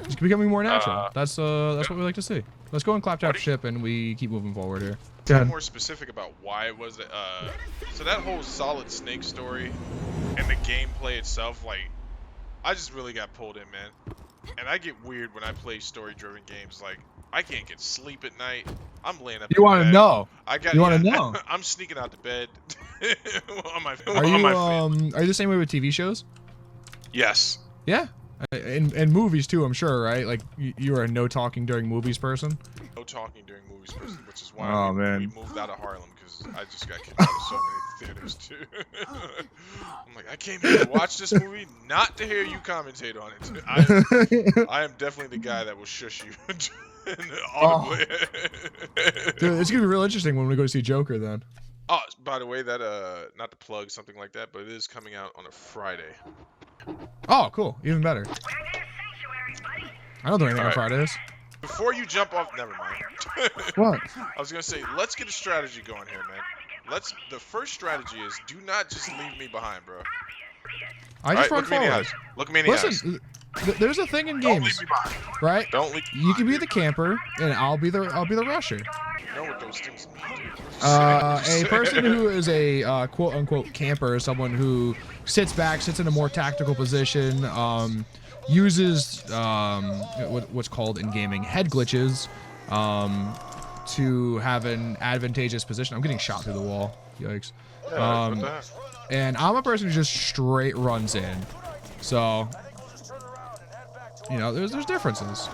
It's becoming more natural. That's what we like to see. Let's go and claptrap ship, and we keep moving forward here. Be more specific about why it was so that whole Solid Snake story and the gameplay itself, like, I just really got pulled in, man. And I get weird when I play story-driven games. Like, I can't get sleep at night. I'm laying up. You want to know? You want to know? I'm sneaking out to bed on my Are you the same way with TV shows? Yes. Yeah. And movies too, I'm sure, right? Like you are a no talking during movies person. No talking during movies person, which is why we moved out of Harlem, because I just got kicked out of so many theaters too. I'm like, I came here to watch this movie, not to hear you commentate on it. I am definitely the guy that will shush you. Audibly. Dude, it's gonna be real interesting when we go to see Joker then. Oh, by the way, that not to plug something like that, but it is coming out on a Friday. Oh, cool. Even better. I don't do anything on Fridays. Before you jump off, never mind. What? I was gonna say, let's get a strategy going here, man. The first strategy is do not just leave me behind, bro. I just run forward. Look me in the eyes. Listen, there's a thing in games, right? You can be the camper, and I'll be the rusher. You know what those things mean, dude. A person who is a quote-unquote camper is someone who sits back, sits in a more tactical position, uses what's called in gaming head glitches to have an advantageous position. I'm getting shot through the wall. Yikes. And I'm a person who just straight runs in. So, you know, there's differences.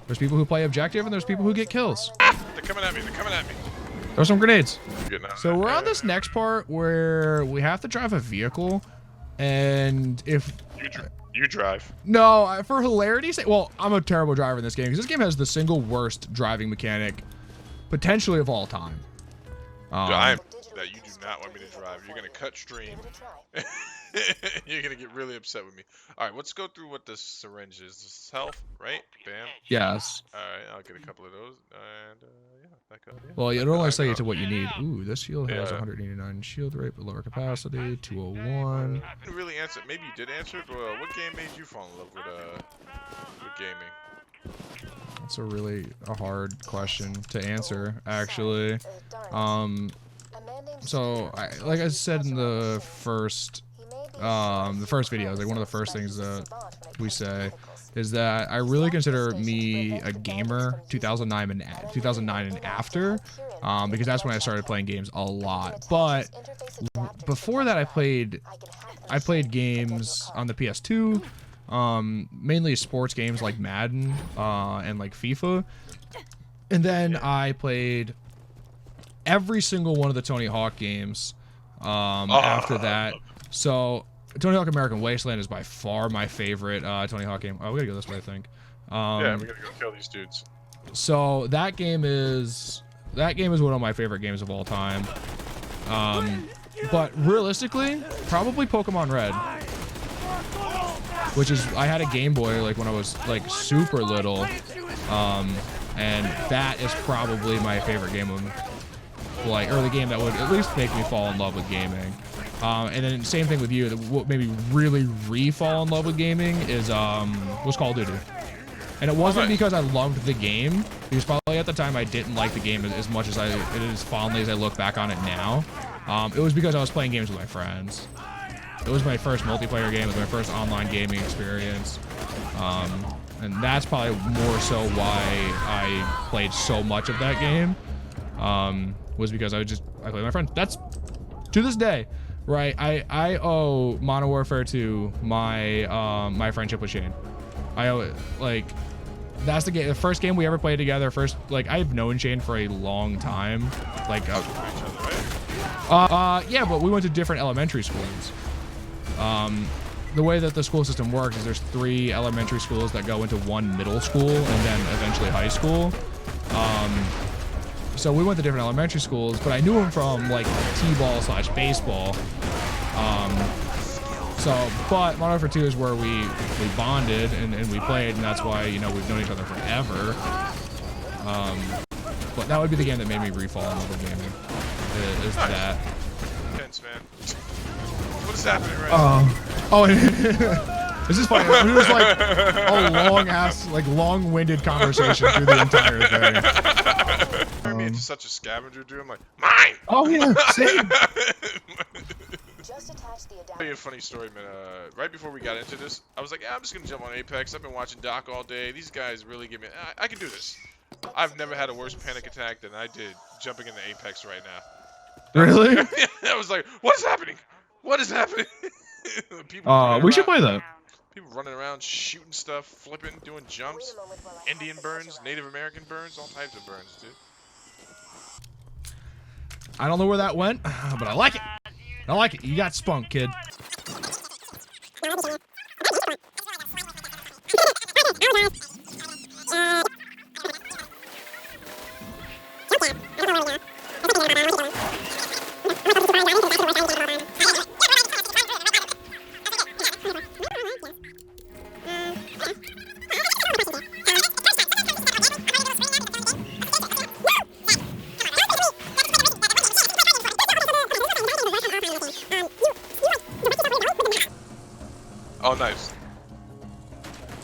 There's people who play objective, and there's people who get kills. They're coming at me. They're coming at me. Throw some grenades. So we're on this next part where we have to drive a vehicle, and if you drive. No, for hilarity's sake. Well, I'm a terrible driver in this game because this game has the single worst driving mechanic potentially of all time. That you do not want me to drive. You're gonna cut stream. You're gonna get really upset with me. All right, let's go through what this syringe is. This is health, right? Bam. Yes. All right, I'll get a couple of those, and yeah, back up. Yeah. Well, it only say it to what you need. Ooh, this shield has 189 shield rate, but lower capacity, 201. I didn't really answer. Maybe you did answer it, but what game made you fall in love with gaming? That's a really hard question to answer, actually. So, like I said in the first video, like one of the first things that we say is that I really consider me a gamer 2009 and after, because that's when I started playing games a lot. But before that, I played games on the PS2, mainly sports games like Madden and like FIFA, and then I played every single one of the Tony Hawk games after that. So Tony Hawk American Wasteland is by far my favorite Tony Hawk game. Oh, we gotta go this way, I think. Yeah, we gotta go kill these dudes. So that game is one of my favorite games of all time. But realistically, probably Pokemon Red, which is I had a Game Boy like when I was like super little, and that is probably my favorite game of or the game that would at least make me fall in love with gaming. And then same thing with you. What made me really re-fall in love with gaming is was Call of Duty. And it wasn't because I loved the game, because probably at the time I didn't like the game as much as as fondly as I look back on it now. It was because I was playing games with my friends. It was my first multiplayer game. It was my first online gaming experience. And that's probably more so why I played so much of that game. Was because I played with my friends. That's to this day, right? I owe Modern Warfare 2 my my friendship with Shane. I owe it. Like, that's the first game we ever played together. I've known Shane for a long time. Like, yeah, but we went to different elementary schools. The way that the school system works is there's 3 elementary schools that go into 1 middle school and then eventually high school. So we went to different elementary schools, but I knew him from like T-ball / baseball. But Modern Warfare 2 is where we bonded and we played, and that's why, you know, we've known each other forever. But that would be the game that made me re-fall in love with gaming. Is that? Intense, man. What is happening right now? This is funny. It was like a long-winded conversation through the entire thing. Turn me into such a scavenger, dude. I'm like, mine. Oh yeah, same. I'll tell you a funny story, man. Right before we got into this, I was like, yeah, I'm just gonna jump on Apex. I've been watching Doc all day. These guys really give me. I can do this. I've never had a worse panic attack than I did jumping into Apex right now. Really? I was like, what is happening? What is happening? We should play that. People running around, shooting stuff, flipping, doing jumps, Indian burns, Native American burns, all types of burns, dude. I don't know where that went, but I like it. I like it. You got spunk, kid. Oh, nice. Can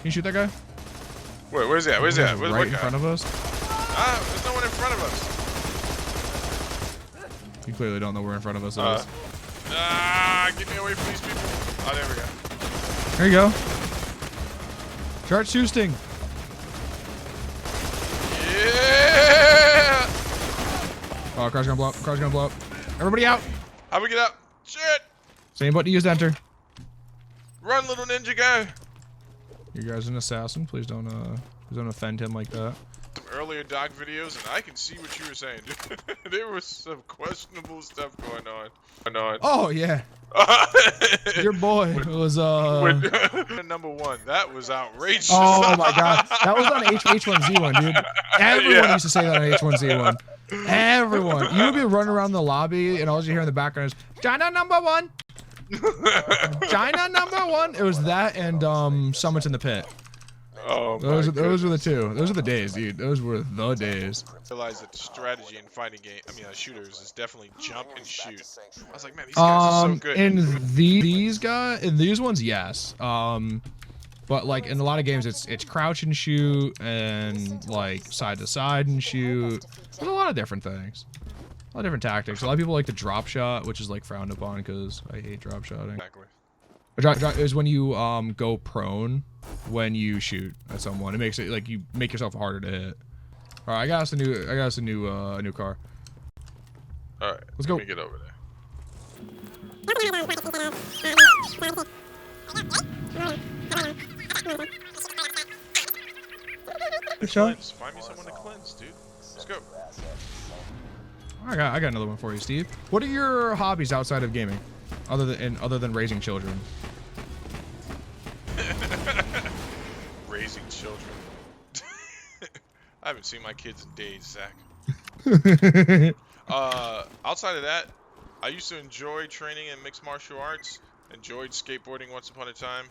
you shoot that guy? Wait, where's he at? Where's he at? Where's right what in guy? front of us. Ah, there's no one in front of us. You clearly don't know where in front of us is. Get me away from these people. Oh, there we go. There you go. Start shooting. Yeah! Oh, car's gonna blow up. Car's gonna blow up. Everybody out. How we get out? Shit! Same button to use to enter. Run, little ninja guy. You guys an assassin? Please don't offend him like that. Some earlier Doc videos, and I can see what you were saying, dude. There was some questionable stuff going on. Oh yeah. Your boy was number one. That was outrageous. Oh my god. That was on H1Z1, dude. Everyone used to say that on H1Z1. Everyone. You would be running around the lobby and all you hear in the background is China number one. China number one. It was that and Summits in the Pit. Oh, those were the two. Those are the days, dude. Those were the days. I realized that the strategy in fighting shooters is definitely jump and shoot. I was like, man, these guys are so good. In these ones, yes. But like in a lot of games, it's crouch and shoot and like side to side and shoot. There's a lot of different things. A lot of different tactics. A lot of people like to drop shot, which is like frowned upon because I hate drop shotting. Exactly. Drop is when you go prone when you shoot at someone. It makes it like you make yourself harder to hit. All right, I got us a new car. All right, let's go. Let me get over there. Good shot. Find me someone to cleanse, dude. Let's go. I got another one for you, Steve. What are your hobbies outside of gaming, other than raising children? Raising children. I haven't seen my kids in days, Zach. Outside of that, I used to enjoy training in mixed martial arts. Enjoyed skateboarding once upon a time.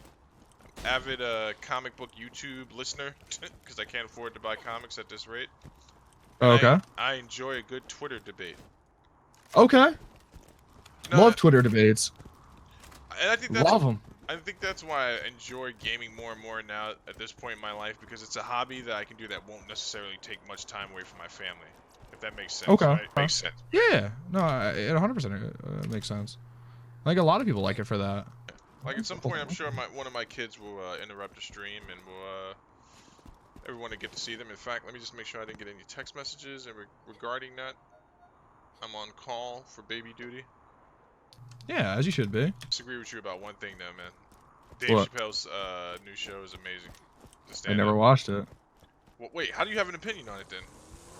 Avid comic book YouTube listener because I can't afford to buy comics at this rate. Oh, okay. I enjoy a good Twitter debate. Okay. No, love Twitter debates. And I think that's, love them. I think that's why I enjoy gaming more and more now at this point in my life, because it's a hobby that I can do that won't necessarily take much time away from my family. If that makes sense. Okay. Right? Makes sense. Yeah. No, it 100% makes sense. I think a lot of people like it for that. Like at some point, I'm sure one of my kids will interrupt the stream and will everyone to get to see them. In fact, let me just make sure I didn't get any text messages regarding that. I'm on call for baby duty. Yeah, as you should be. Disagree with you about one thing though, man. Dave Chappelle's new show is amazing. I never watched it. Well, wait, how do you have an opinion on it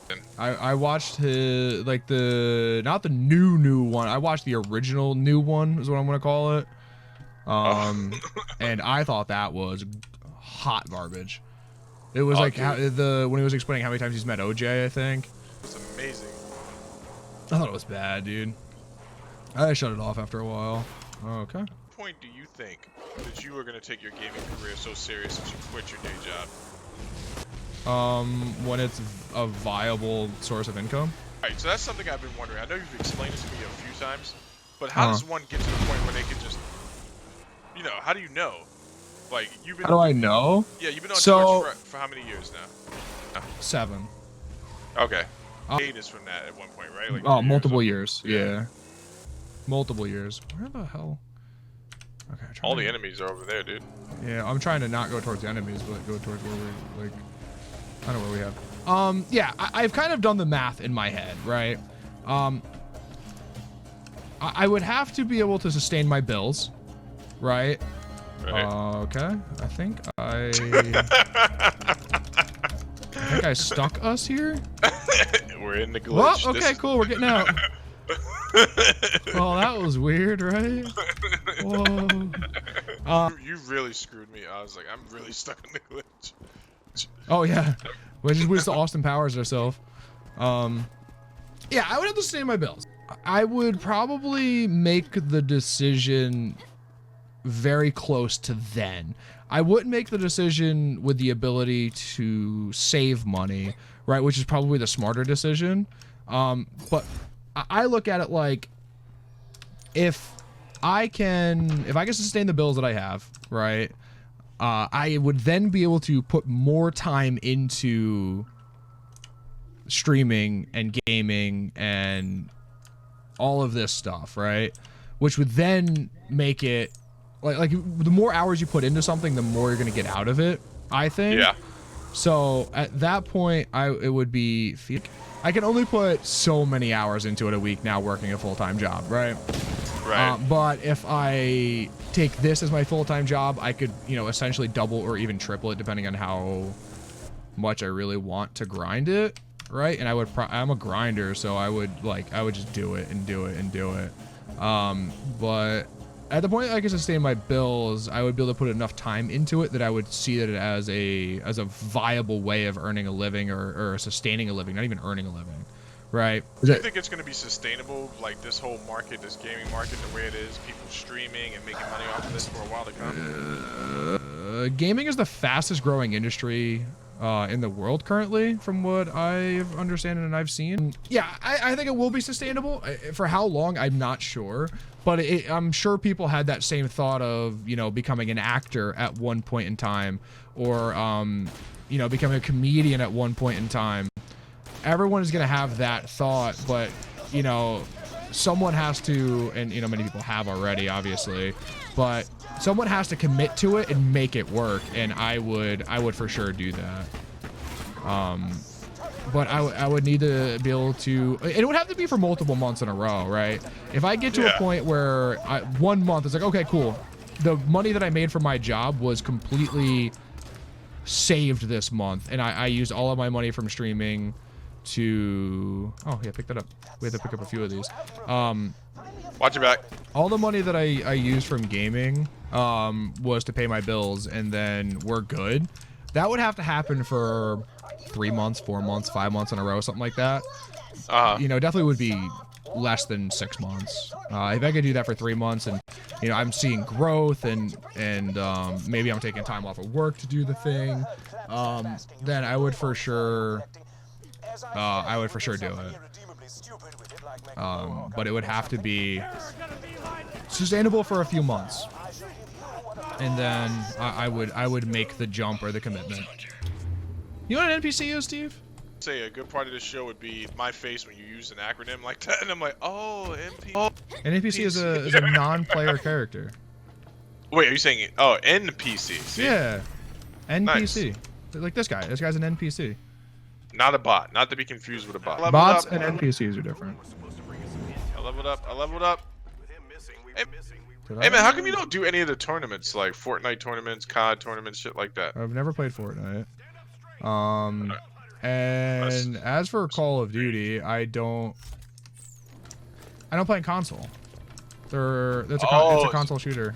then? I watched his not the new one. I watched the original new one is what I'm gonna call it. And I thought that was hot garbage. It was like when he was explaining how many times he's met OJ, I think. It's amazing. I thought it was bad, dude. I shut it off after a while. Okay. What point do you think that you were gonna take your gaming career so serious that you quit your day job? When it's a viable source of income. Alright, so that's something I've been wondering. I know you've explained it to me a few times, but how does one get to the point where they can just, how do you know? Like you've been. How do I know? Yeah, you've been on So, Twitch for how many years now? 7. Okay. Hiatus from that at one point, right? Like Oh, 2 multiple years. years. Yeah. Multiple years. Where the hell? Okay. All the enemies are over there, dude. Yeah, I'm trying to not go towards the enemies, but go towards where we like. I don't know where we have. Yeah, I've kind of done the math in my head, right? I would have to be able to sustain my bills, right? Right. Okay. I think I stuck us here. We're in the glitch. Well, okay, cool. We're getting out. Well, that was weird, right? Whoa. You really screwed me. I was like, I'm really stuck in the glitch. Oh yeah, we just the Austin Powers herself. Yeah, I would have to sustain my bills. I would probably make the decision very close to then. I wouldn't make the decision with the ability to save money, right? Which is probably the smarter decision. But I look at it like if I can sustain the bills that I have, right? I would then be able to put more time into streaming and gaming and all of this stuff, right? Which would then make it like the more hours you put into something, the more you're gonna get out of it, I think. Yeah. So at that point, it would be I can only put so many hours into it a week now working a full-time job, right? Right. But if I take this as my full-time job, I could, essentially double or even triple it depending on how much I really want to grind it, right? And I'm a grinder, so I would just do it and do it and do it. But at the point I can sustain my bills, I would be able to put enough time into it that I would see it as a viable way of earning a living or sustaining a living, not even earning a living, right? Do you think it's going to be sustainable, like this whole market, this gaming market, the way it is, people streaming and making money off of this for a while to come? Gaming is the fastest growing industry in the world currently, from what I've understand and I've seen. Yeah, I think it will be sustainable. For how long, I'm not sure. But I'm sure people had that same thought of, becoming an actor at one point in time, or, becoming a comedian at one point in time. Everyone is going to have that thought, but, someone has to, and, many people have already, obviously, but someone has to commit to it and make it work, and I would for sure do that. But I would need to be able to, it would have to be for multiple months in a row, right? If I get to a point where 1 month it's like, okay, cool, the money that I made from my job was completely saved this month, and I used all of my money from streaming to, oh yeah, pick that up. We had to pick up a few of these. Watch your back. All the money that I used from gaming was to pay my bills, and then we're good. That would have to happen for 3 months, 4 months, 5 months in a row, something like that. Definitely would be less than 6 months. If I could do that for 3 months, and I'm seeing growth, and maybe I'm taking time off of work to do the thing, then I would for sure do it. But it would have to be sustainable for a few months, and then I would make the jump or the commitment. You know what an NPC is, Steve? Say a good part of the show would be my face when you use an acronym like that, and I'm like, oh, NPC. An NPC is a non-player character. Wait, are you saying NPC? See? Yeah, NPC. Nice. Like this guy. This guy's an NPC. Not a bot. Not to be confused with a bot. Bots and NPCs are different. I leveled up. I leveled up. Hey man, how come you don't do any of the tournaments, like Fortnite tournaments, COD tournaments, shit like that? I've never played Fortnite. And as for Call of Duty, I don't play on console. It's a console shooter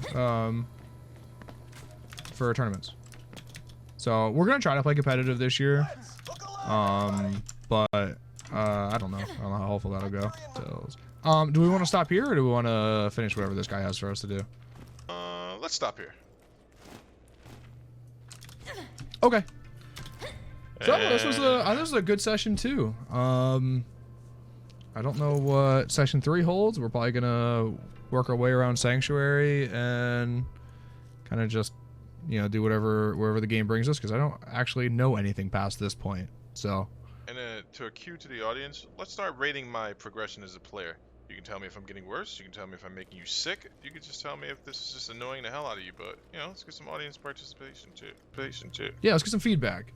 for tournaments. So we're gonna try to play competitive this year. But I don't know. I don't know how hopeful that'll go. So, do we want to stop here, or do we want to finish whatever this guy has for us to do? Let's stop here. Okay. So this was a good session too. I don't know what session 3 holds. We're probably gonna work our way around Sanctuary and kind of just you know, do wherever the game brings us, because I don't actually know anything past this point. So. And to a cue to the audience, let's start rating my progression as a player. You can tell me if I'm getting worse. You can tell me if I'm making you sick. You can just tell me if this is just annoying the hell out of you. But, you know, let's get some audience participation too. Yeah, let's get some feedback.